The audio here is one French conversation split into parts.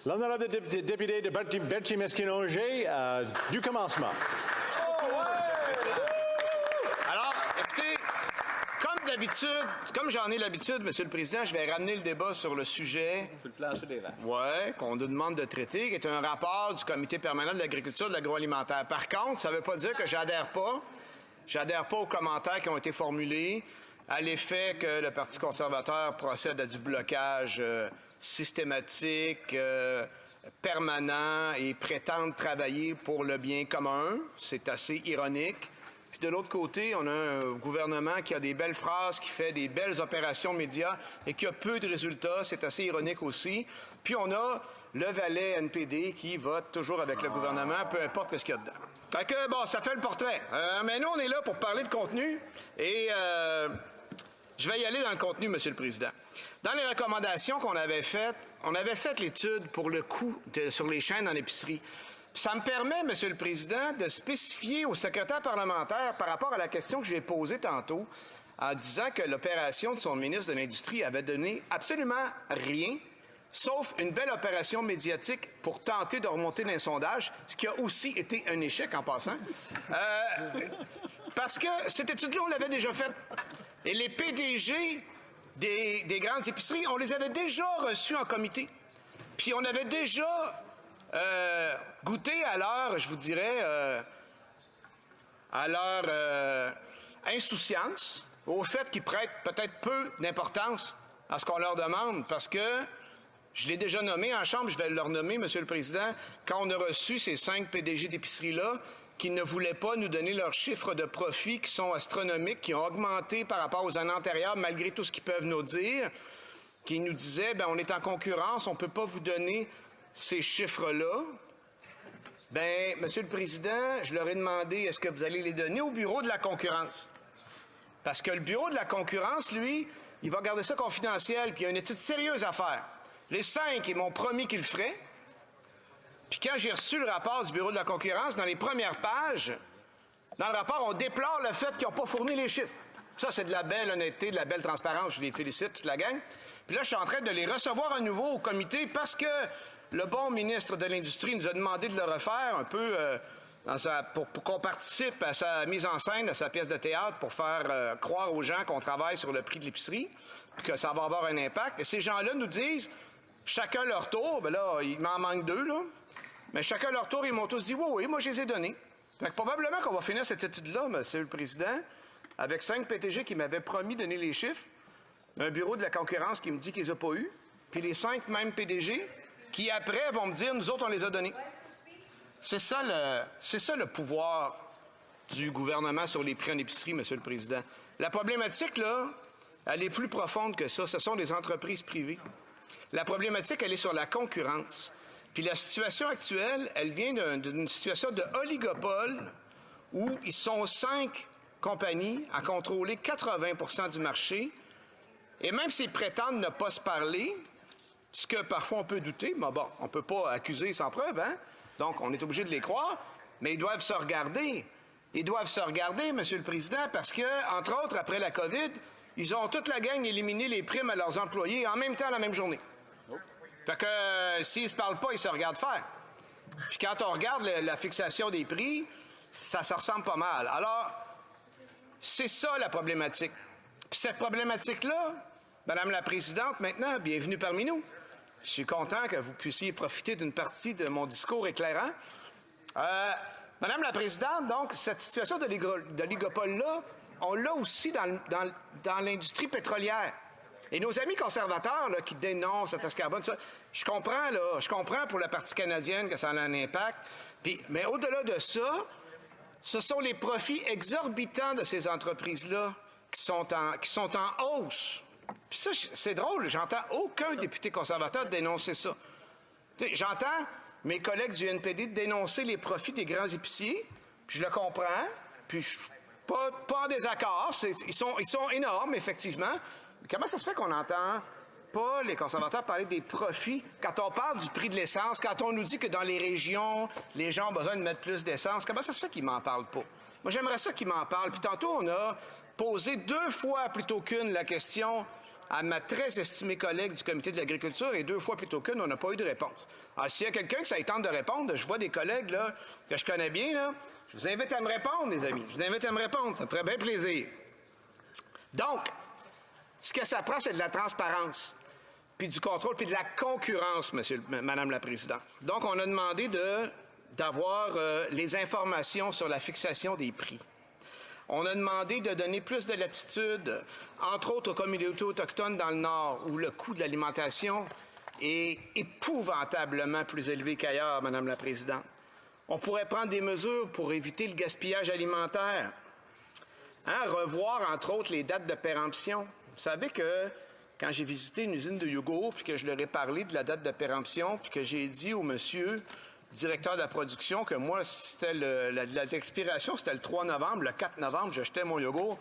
L'honorable député de Berthier-Masquinongé, du commencement. Alors, écoutez, comme j'en ai l'habitude, Monsieur le Président, je vais ramener le débat sur le sujet qu'on nous demande de traiter, qui est un rapport du Comité permanent de l'agriculture et de l'agroalimentaire. Par contre, ça ne veut pas dire que j'adhère pas. J'adhère pas aux commentaires qui ont été formulés à l'effet que le Parti conservateur procède à du blocage systématique, permanent et prétend travailler pour le bien commun. C'est assez ironique. Puis de l'autre côté, on a un gouvernement qui a des belles phrases, qui fait des belles opérations médias et qui a peu de résultats. C'est assez ironique aussi. Puis on a le valet NPD qui vote toujours avec le gouvernement, peu importe ce qu'il y a dedans. Fait que, bon, ça fait le portrait. Mais nous, on est là pour parler de contenu et je vais y aller dans le contenu, Monsieur le Président. Dans les recommandations qu'on avait faites, on avait fait l'étude pour le coût sur les chaînes en épicerie. Ça me permet, Monsieur le Président, de spécifier au secrétaire parlementaire par rapport à la question que je lui ai posée tantôt en disant que l'opération de son ministre de l'Industrie avait donné absolument rien, sauf une belle opération médiatique pour tenter de remonter dans les sondages, ce qui a aussi été un échec en passant. Parce que cette étude-là, on l'avait déjà faite. Et les PDG des grandes épiceries, on les avait déjà reçus en comité. Puis on avait déjà goûté à leur, je vous dirais, à leur insouciance, au fait qu'ils prêtent peut-être peu d'importance à ce qu'on leur demande, parce que je l'ai déjà nommé en Chambre, je vais le renommer, Monsieur le Président, quand on a reçu ces 5 PDG d'épicerie-là, qui ne voulaient pas nous donner leurs chiffres de profit qui sont astronomiques, qui ont augmenté par rapport aux années antérieures, malgré tout ce qu'ils peuvent nous dire, qui nous disaient, bien, on est en concurrence, on ne peut pas vous donner ces chiffres-là. Bien, Monsieur le Président, je leur ai demandé, est-ce que vous allez les donner au Bureau de la concurrence? Parce que le Bureau de la concurrence, lui, il va garder ça confidentiel, puis il y a une étude sérieuse à faire. Les 5, ils m'ont promis qu'ils le feraient. Puis quand j'ai reçu le rapport du Bureau de la concurrence, dans les premières pages, dans le rapport, on déplore le fait qu'ils n'ont pas fourni les chiffres. Ça, c'est de la belle honnêteté, de la belle transparence. Je les félicite, toute la gang. Puis là, je suis en train de les recevoir à nouveau au comité parce que le bon ministre de l'Industrie nous a demandé de le refaire un peu pour qu'on participe à sa mise en scène, à sa pièce de théâtre, pour faire croire aux gens qu'on travaille sur le prix de l'épicerie, puis que ça va avoir un impact. Et ces gens-là nous disent, chacun leur tour, bien là, il m'en manque 2, là, mais chacun leur tour, ils m'ont tous dit, oui, moi, je les ai donnés. Fait que probablement qu'on va finir cette étude-là, Monsieur le Président, avec 5 PTG qui m'avaient promis de donner les chiffres, un bureau de la concurrence qui me dit qu'ils les a pas eus, puis les 5 mêmes PDG qui, après, vont me dire, nous autres, on les a donnés. C'est ça le pouvoir du gouvernement sur les prix en épicerie, Monsieur le Président. La problématique, là, elle est plus profonde que ça. Ce sont des entreprises privées. La problématique, elle est sur la concurrence. Puis la situation actuelle, elle vient d'une situation de oligopole où ils sont 5 compagnies à contrôler 80% du marché. Et même s'ils prétendent ne pas se parler, ce que parfois on peut douter, mais bon, on ne peut pas accuser sans preuve, hein? Donc on est obligé de les croire, mais ils doivent se regarder. Ils doivent se regarder, Monsieur le Président, parce que, entre autres, après la COVID, ils ont toute la gang éliminé les primes à leurs employés en même temps, la même journée. Fait que s'ils ne se parlent pas, ils se regardent faire. Puis quand on regarde la fixation des prix, ça se ressemble pas mal. Alors, c'est ça la problématique. Puis cette problématique-là, Madame la Présidente, maintenant, bienvenue parmi nous. Je suis content que vous puissiez profiter d'une partie de mon discours éclairant. Madame la Présidente, donc, cette situation d'oligopole-là, on l'a aussi dans l'industrie pétrolière. Et nos amis conservateurs là, qui dénoncent la taxe carbone, ça, je comprends pour la partie canadienne que ça a un impact. Mais au-delà de ça, ce sont les profits exorbitants de ces entreprises-là qui sont en hausse. Puis ça, c'est drôle, j'entends aucun député conservateur dénoncer ça. J'entends mes collègues du NPD dénoncer les profits des grands épiciers, puis je le comprends, puis je suis pas en désaccord, ils sont énormes, effectivement. Comment ça se fait qu'on n'entend pas les conservateurs parler des profits quand on parle du prix de l'essence, quand on nous dit que dans les régions, les gens ont besoin de mettre plus d'essence? Comment ça se fait qu'ils m'en parlent pas? Moi, j'aimerais ça qu'ils m'en parlent. Puis tantôt, on a posé 2 fois plutôt qu'une la question à ma très estimée collègue du Comité de l'agriculture et 2 fois plutôt qu'une, on n'a pas eu de réponse. Alors, s'il y a quelqu'un que ça tente de répondre, je vois des collègues là, que je connais bien, là, je vous invite à me répondre, les amis. Je vous invite à me répondre, ça me ferait bien plaisir. Donc, ce que ça prend, c'est de la transparence, puis du contrôle, puis de la concurrence, Madame la Présidente. Donc, on a demandé d'avoir les informations sur la fixation des prix. On a demandé de donner plus de latitude, entre autres aux communautés autochtones dans le Nord, où le coût de l'alimentation est épouvantablement plus élevé qu'ailleurs, Madame la Présidente. On pourrait prendre des mesures pour éviter le gaspillage alimentaire. Revoir, entre autres, les dates de péremption. Vous savez que quand j'ai visité une usine de yogourt, puis que je leur ai parlé de la date de péremption, puis que j'ai dit au monsieur directeur de la production que moi, c'était l'expiration, c'était le 3 novembre, le 4 novembre, j'achetais mon yogourt.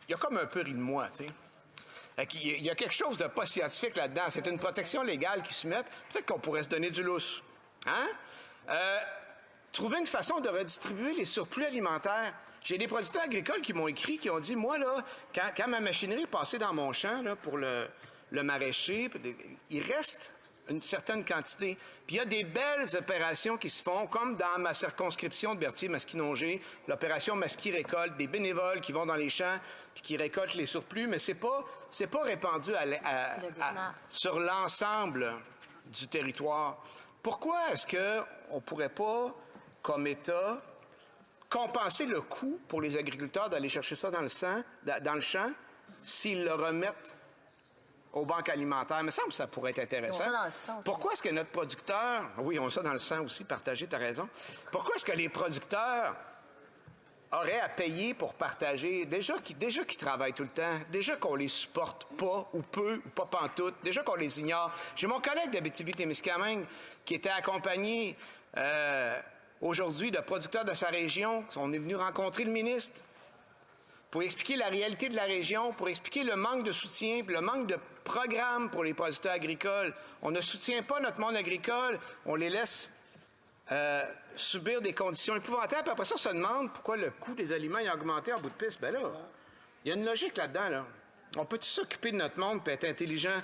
Il a comme un peu ri de moi, tu sais. Il y a quelque chose de pas scientifique là-dedans. C'est une protection légale qui se met. Peut-être qu'on pourrait se donner du lousse. Trouver une façon de redistribuer les surplus alimentaires. J'ai des producteurs agricoles qui m'ont écrit, qui ont dit, moi, là, quand ma machinerie est passée dans mon champ là, pour le maraîcher, il reste une certaine quantité. Puis il y a des belles opérations qui se font, comme dans ma circonscription de Berthier-Masquinongé, l'opération Masqui-Récolte, des bénévoles qui vont dans les champs puis qui récoltent les surplus, mais c'est pas répandu sur l'ensemble du territoire. Pourquoi est-ce qu'on ne pourrait pas, comme État, compenser le coût pour les agriculteurs d'aller chercher ça dans le champ s'ils le remettent aux banques alimentaires? Il me semble que ça pourrait être intéressant. On a ça dans le sang. Pourquoi est-ce que notre producteur... Oui, on a ça dans le sang aussi, partagé, tu as raison. Pourquoi est-ce que les producteurs auraient à payer pour partager, déjà qu'ils travaillent tout le temps, déjà qu'on les supporte pas, ou peu, ou pas pantoute, déjà qu'on les ignore. J'ai mon collègue d'Abitibi-Témiscamingue qui était accompagné aujourd'hui de producteurs de sa région. On est venu rencontrer le ministre pour expliquer la réalité de la région, pour expliquer le manque de soutien, le manque de programmes pour les producteurs agricoles. On ne soutient pas notre monde agricole, on les laisse subir des conditions épouvantables. Puis après ça, on se demande pourquoi le coût des aliments a augmenté en bout de piste. Bien là, il y a une logique là-dedans. Là. On peut-tu s'occuper de notre monde et être intelligent?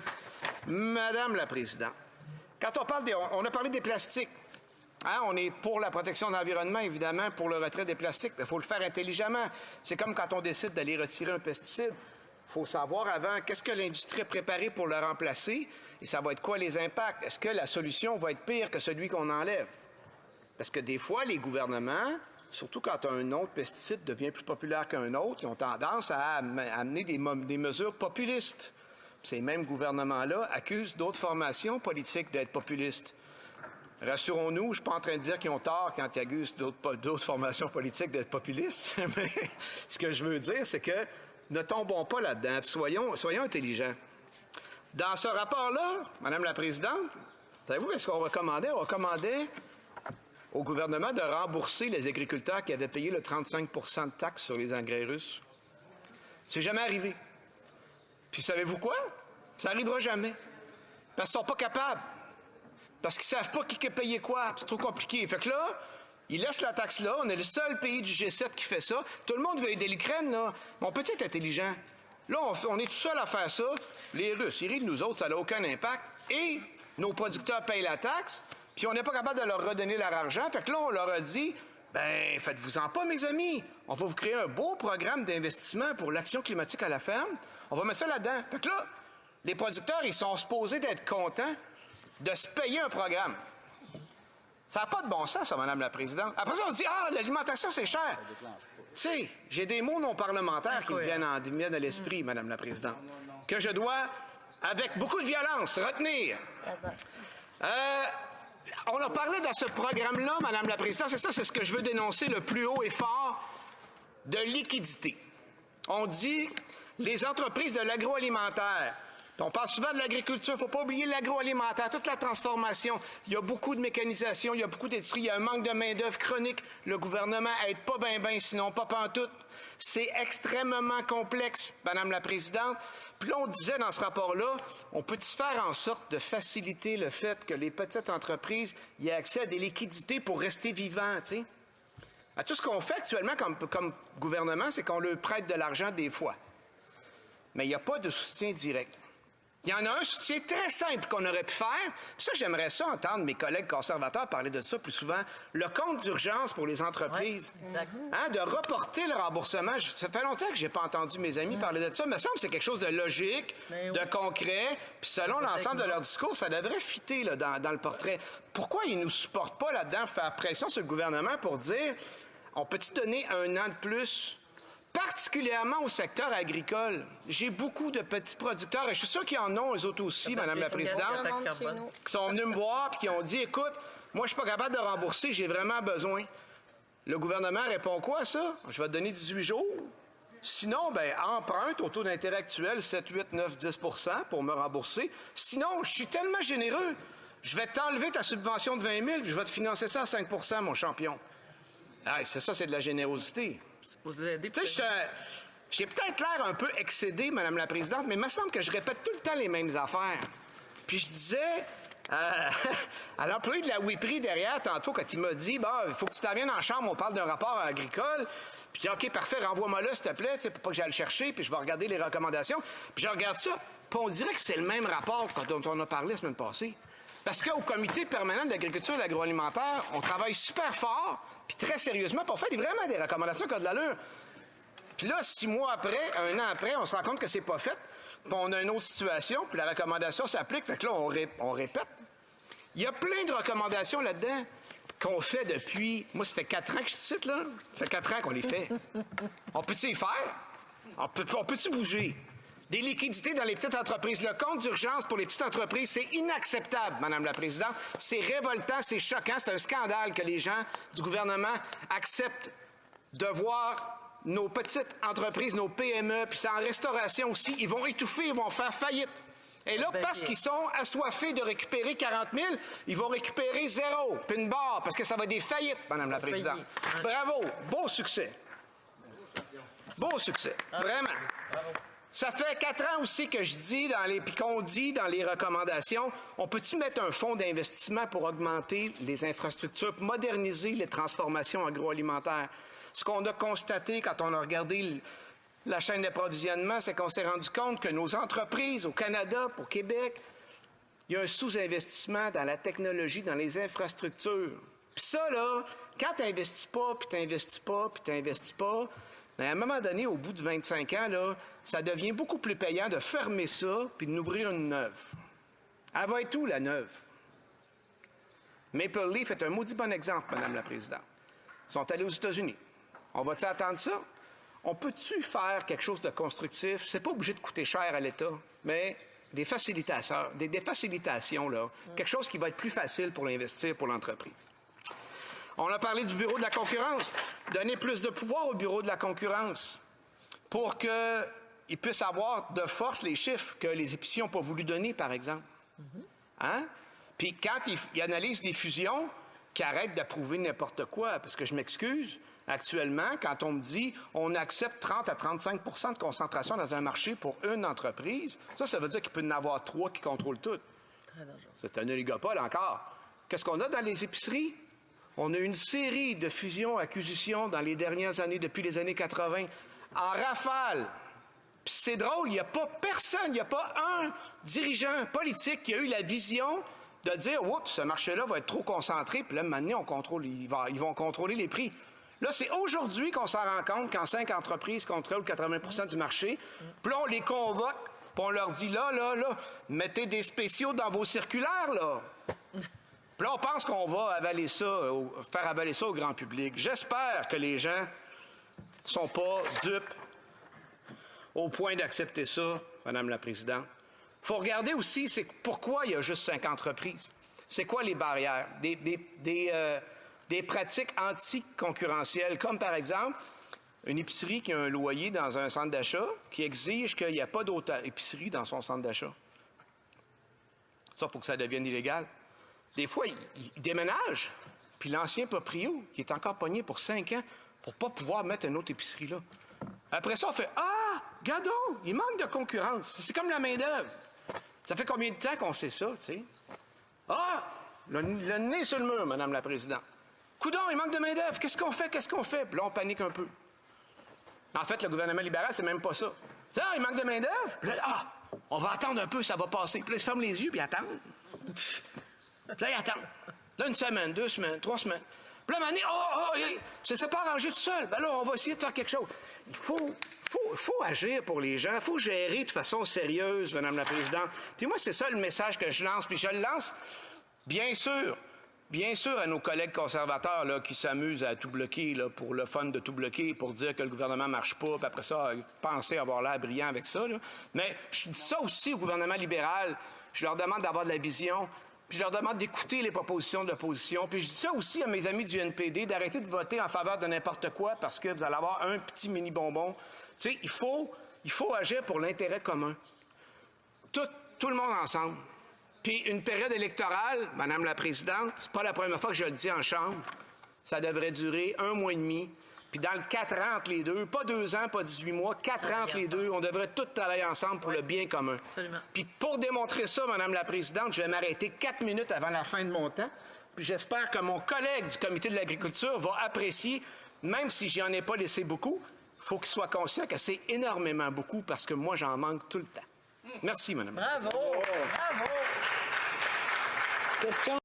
Madame la Présidente, quand on parle on a parlé des plastiques. On est pour la protection de l'environnement, évidemment, pour le retrait des plastiques, mais il faut le faire intelligemment. C'est comme quand on décide d'aller retirer un pesticide. Il faut savoir avant qu'est-ce que l'industrie a préparé pour le remplacer et ça va être quoi les impacts. Est-ce que la solution va être pire que celui qu'on enlève? Parce que des fois, les gouvernements, surtout quand un autre pesticide devient plus populaire qu'un autre, ils ont tendance à amener des mesures populistes. Ces mêmes gouvernements-là accusent d'autres formations politiques d'être populistes. Rassurons-nous, je ne suis pas en train de dire qu'ils ont tort quand ils accusent d'autres formations politiques d'être populistes, mais ce que je veux dire, c'est que ne tombons pas là-dedans, soyons intelligents. Dans ce rapport-là, Madame la Présidente, savez-vous qu'est-ce qu'on recommandait? On recommandait au gouvernement de rembourser les agriculteurs qui avaient payé le 35 % de taxes sur les engrais russes. C'est jamais arrivé. Puis savez-vous quoi? Ça n'arrivera jamais. Parce qu'ils ne sont pas capables. Parce qu'ils ne savent pas qui a payé quoi. C'est trop compliqué. Fait que là, ils laissent la taxe là. On est le seul pays du G7 qui fait ça. Tout le monde veut aider l'Ukraine, là. Mais on peut être intelligent. Là, on est tout seul à faire ça. Les Russes, ils rient de nous autres, ça n'a aucun impact. Et nos producteurs payent la taxe, puis on n'est pas capable de leur redonner leur argent. Fait que là, on leur a dit, ben, faites-vous-en pas, mes amis. On va vous créer un beau programme d'investissement pour l'action climatique à la ferme. On va mettre ça là-dedans. Fait que là, les producteurs, ils sont supposés d'être contents de se payer un programme. Ça n'a pas de bon sens, ça, Madame la Présidente. Après ça, on dit, l'alimentation, c'est cher. Tu sais, j'ai des mots non parlementaires qui me viennent à l'esprit, Madame la Présidente, que je dois, avec beaucoup de violence, retenir. On a parlé de ce programme-là, Madame la Présidente, c'est ce que je veux dénoncer le plus haut et fort, de liquidité. On dit, les entreprises de l'agroalimentaire. On parle souvent de l'agriculture, il ne faut pas oublier l'agroalimentaire, toute la transformation. Il y a beaucoup de mécanisation, il y a beaucoup d'industrie, il y a un manque de main-d'œuvre chronique. Le gouvernement n'aide pas bien, sinon pas pantoute. C'est extrêmement complexe, Madame la Présidente. Puis là, on disait dans ce rapport-là, on peut faire en sorte de faciliter le fait que les petites entreprises y aient accès à des liquidités pour rester vivants, tu sais. Tout ce qu'on fait actuellement comme gouvernement, c'est qu'on leur prête de l'argent des fois. Mais il n'y a pas de soutien direct. Il y en a un soutien très simple qu'on aurait pu faire. Puis ça, j'aimerais ça entendre mes collègues conservateurs parler de ça plus souvent. Le compte d'urgence pour les entreprises. Ouais, exact. Hein, de reporter le remboursement. Ça fait longtemps que j'ai pas entendu mes amis parler de ça. Il me semble que c'est quelque chose de logique, Ben de oui. concret. Puis selon l'ensemble de leur discours, ça devrait fitter là, dans le portrait. Pourquoi ils nous supportent pas là-dedans pour faire pression sur le gouvernement pour dire on peut-tu donner un an de plus? Particulièrement au secteur agricole. J'ai beaucoup de petits producteurs, et je suis sûr qu'ils en ont, eux autres aussi, Madame la Présidente, qui sont venus me voir et qui ont dit, écoute, moi, je suis pas capable de rembourser, j'ai vraiment besoin. Le gouvernement répond quoi à ça? Je vais te donner 18 jours. Sinon, ben emprunte au taux d'intérêt actuel, 7, 8, 9, 10 pour me rembourser. Sinon, je suis tellement généreux, je vais t'enlever ta subvention de 20 000 puis je vais te financer ça à 5 mon champion. Ah, c'est ça, c'est de la générosité. Tu sais, j'ai peut-être l'air un peu excédé, Madame la Présidente, mais il me semble que je répète tout le temps les mêmes affaires. Puis je disais à l'employé de la WIPRI derrière, tantôt, quand il m'a dit, bah, il faut que tu t'en viennes en chambre, on parle d'un rapport agricole. Puis j'ai dit, OK, parfait, renvoie-moi là, s'il te plaît, pour pas que j'aille le chercher, puis je vais regarder les recommandations. Puis je regarde ça, puis on dirait que c'est le même rapport dont on a parlé la semaine passée. Parce qu'au Comité permanent de l'agriculture et de l'agroalimentaire, on travaille super fort, puis très sérieusement, pour faire vraiment des recommandations qui ont de l'allure. Puis là, 6 mois après, 1 an après, on se rend compte que c'est pas fait, puis on a une autre situation, puis la recommandation s'applique, fait que là, on répète. Il y a plein de recommandations là-dedans qu'on fait depuis... Moi, ça fait 4 ans que je cite, là. Ça fait 4 ans qu'on les fait. On peut-tu y faire? On peut-tu bouger? Des liquidités dans les petites entreprises. Le compte d'urgence pour les petites entreprises, c'est inacceptable, Madame la Présidente. C'est révoltant, c'est choquant, c'est un scandale que les gens du gouvernement acceptent de voir nos petites entreprises, nos PME, puis c'est en restauration aussi, ils vont étouffer, ils vont faire faillite. Et là, parce qu'ils sont assoiffés de récupérer 40 000, ils vont récupérer 0, puis une barre, parce que ça va être des faillites, Madame la Présidente. Bravo, beau succès. Beau succès, vraiment. Ça fait 4 ans aussi que je dis, puis qu'on dit dans les recommandations, on peut-tu mettre un fonds d'investissement pour augmenter les infrastructures, pour moderniser les transformations agroalimentaires? Ce qu'on a constaté quand on a regardé la chaîne d'approvisionnement, c'est qu'on s'est rendu compte que nos entreprises au Canada, au Québec, il y a un sous-investissement dans la technologie, dans les infrastructures. Puis ça, là, quand tu n'investis pas, puis tu n'investis pas, puis tu n'investis pas, bien, à un moment donné, au bout de 25 ans, là, ça devient beaucoup plus payant de fermer ça puis de n'ouvrir une neuve. Elle va être où, la neuve? Maple Leaf est un maudit bon exemple, Madame la Présidente. Ils sont allés aux États-Unis. On va-tu attendre ça? On peut-tu faire quelque chose de constructif? C'est pas obligé de coûter cher à l'État, mais des facilitations, des facilitations, là. Quelque chose qui va être plus facile pour l'investir pour l'entreprise. On a parlé du Bureau de la concurrence. Donner plus de pouvoir au Bureau de la concurrence pour qu'ils puissent avoir de force les chiffres que les épiciers n'ont pas voulu donner, par exemple. Hein? Puis quand ils analysent les fusions, qu'ils arrêtent d'approuver n'importe quoi, parce que je m'excuse, actuellement, quand on me dit on accepte 30 à 35 de concentration dans un marché pour une entreprise, ça veut dire qu'il peut y en avoir 3 qui contrôlent tout. C'est un oligopole encore. Qu'est-ce qu'on a dans les épiceries? On a une série de fusions-acquisitions dans les dernières années, depuis les années 80, en rafale. Puis c'est drôle, il n'y a pas personne, il n'y a pas un dirigeant politique qui a eu la vision de dire « Oups, ce marché-là va être trop concentré, puis là, maintenant, ils vont contrôler les prix. » Là, c'est aujourd'hui qu'on s'en rend compte quand 5 entreprises contrôlent 80 du marché. Puis là, on les convoque, puis on leur dit « Là, mettez des spéciaux dans vos circulaires, là. » Puis là, on pense qu'on va avaler ça, faire avaler ça au grand public. J'espère que les gens ne sont pas dupes au point d'accepter ça, Madame la Présidente. Il faut regarder aussi, c'est pourquoi il y a juste 5 entreprises. C'est quoi les barrières? Des pratiques anticoncurrentielles, comme par exemple une épicerie qui a un loyer dans un centre d'achat qui exige qu'il n'y ait pas d'autre épicerie dans son centre d'achat. Ça, il faut que ça devienne illégal. Des fois, ils déménagent, puis l'ancien proprio, qui est encore pogné pour 5 ans, pour ne pas pouvoir mettre une autre épicerie là. Après ça, on fait « Ah, gadon, il manque de concurrence. C'est comme la main-d'œuvre. » Ça fait combien de temps qu'on sait ça, tu sais? Ah, le nez sur le mur, Madame la Présidente. Coudon, il manque de main-d'œuvre. Qu'est-ce qu'on fait? Puis là, on panique un peu. En fait, le gouvernement libéral, c'est même pas ça. Ah, il manque de main-d'œuvre? Puis là, on va attendre un peu, ça va passer. Puis là, ils se ferment les yeux, puis ils attendent. Puis là, ils attendent. Là, 1 semaine, 2 semaines, 3 semaines. Puis là, à un moment donné, ça s'est pas arrangé tout seul. Ben là, on va essayer de faire quelque chose. Il faut agir pour les gens. Il faut gérer de façon sérieuse, Madame la Présidente. Puis moi, c'est ça le message que je lance. Puis je le lance, bien sûr, à nos collègues conservateurs là, qui s'amusent à tout bloquer là, pour le fun de tout bloquer, pour dire que le gouvernement ne marche pas, puis après ça, penser avoir l'air brillant avec ça. Là. Mais je dis ça aussi au gouvernement libéral. Je leur demande d'avoir de la vision. Puis je leur demande d'écouter les propositions de l'opposition. Puis je dis ça aussi à mes amis du NPD, d'arrêter de voter en faveur de n'importe quoi parce que vous allez avoir un petit mini-bonbon. Tu sais, il faut agir pour l'intérêt commun. Tout le monde ensemble. Puis une période électorale, Madame la Présidente, c'est pas la première fois que je le dis en Chambre, ça devrait durer 1 mois et demi. Puis dans le 4 ans entre les deux, pas 2 ans, pas 18 mois, 4 ans entre les deux, on devrait tous travailler ensemble pour le bien commun. Absolument. Puis pour démontrer ça, Madame la Présidente, je vais m'arrêter 4 minutes avant la fin de mon temps. Puis j'espère que mon collègue du Comité de l'agriculture va apprécier, même si j'y en ai pas laissé beaucoup, il faut qu'il soit conscient que c'est énormément beaucoup parce que moi, j'en manque tout le temps. Merci, Madame. Bravo! Bravo! Question